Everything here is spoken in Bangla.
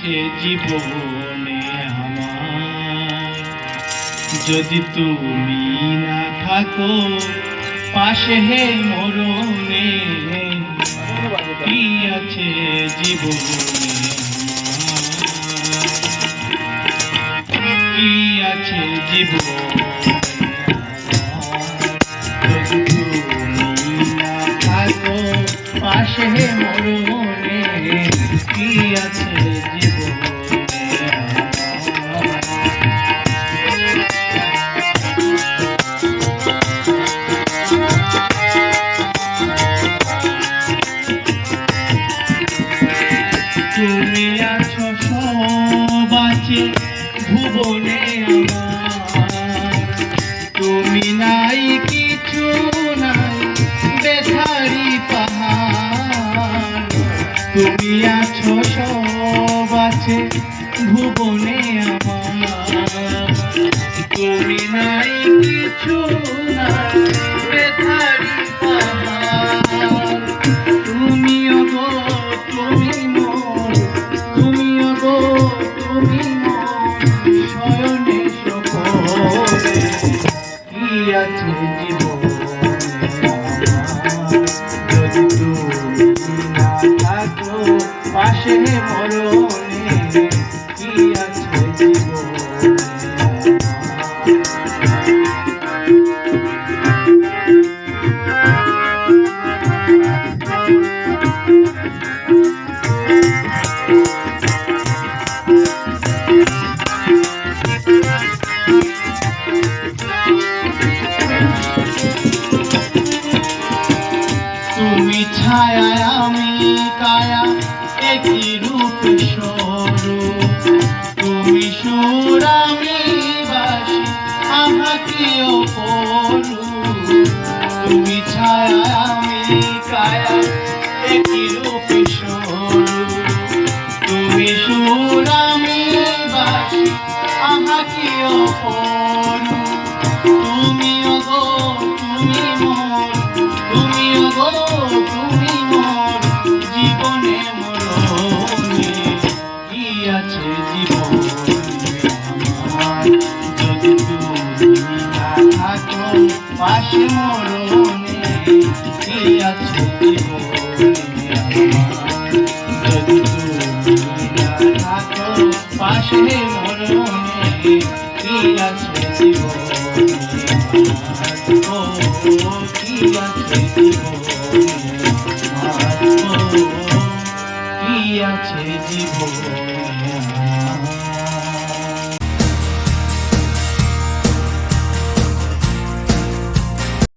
আছে জীবনে আমার, যদি তুমি না থাকো পাশে হে মরণে, কি আছে জীবনে আমার, কি আছে জীবনে আমার, যদি তুমি না থাকো পাশে হে মরণে, কি আছে জীবনে আমার। তুমি আছো সব আছে ভুবনে আমার, তুমি নাই কিছু নাই বেথারি পাহাড়, তুমি আছো সব আছে ভুবনে আমার, তুমি নাই কিছু নাই বেথারি পাহাড়, তুমিও গো তুমি মোর, তুমিও গো তুমি মোর শয়নে সকলে, কি আছে জীবনে আমার, যদি তুমি না থাকো পাশে মরণে, কি আছে জীবনে তুমি ছায়া আমি কায়া একই রূপ স্বরূপ, তুমি সুর আমি বাসি আহা কি অপরূপ, তুমি ছায়া আমি কায়া একই রূপ স্বরূপ, তুমি সুর আমি বাসি আহা কি অপরূপ, তুমিও গো তুমি মোর, তুমিও গো তুমি মোর জীবনে মরণে, কি আছে জীবনে আমার, যদি তুমি না থাকো পাশে মরণে, কি আছে জীবনে আমার, যদি তুমি না থাকো পাশে মরণে, কি আছে জীবনে আমার, ও কি আছে জীবনে আমার, ও কি আছে জীবনে।